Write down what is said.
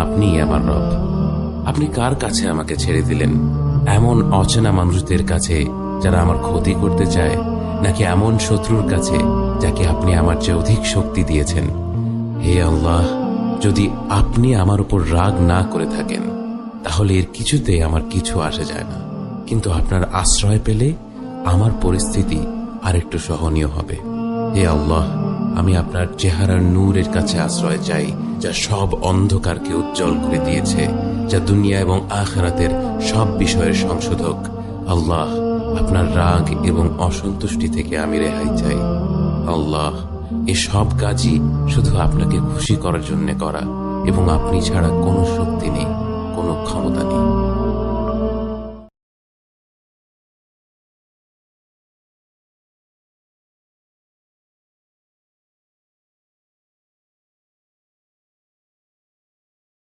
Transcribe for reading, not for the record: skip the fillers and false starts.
আপনিই আমার রব। আপনি কার কাছে আমাকে ছেড়ে দিলেন? এমন অচেনা মানুষদের কাছে যারা আমার ক্ষতি করতে চায়, নাকি এমন শত্রুর কাছে যাকে আপনি আমার চেয়ে অধিক শক্তি দিয়েছেন? হে আল্লাহ, যদি আপনি আমার উপর রাগ না করে থাকেন তাহলে এর কিছুতে আমার কিছু আসে যায় না, কিন্তু আপনার আশ্রয় পেলে আমার পরিস্থিতি আরেকটু সহনীয় হবে। হে আল্লাহ, আমি আপনার চেহারার নূরের কাছে আশ্রয় চাই, যা সব অন্ধকারকে উজ্জ্বল করে দিয়েছে, যা দুনিয়া এবং আখিরাতের সব বিষয়ের সংশোধক। আল্লাহ, আপনার রাগ এবং অসন্তুষ্টি থেকে আমি রেহাই চাই। আল্লাহ, এ সব কাজই শুধু আপনাকে খুশি করার জন্য করা, এবং আপনি ছাড়া কোনো শক্তি নেই, কোনো ক্ষমতা নেই।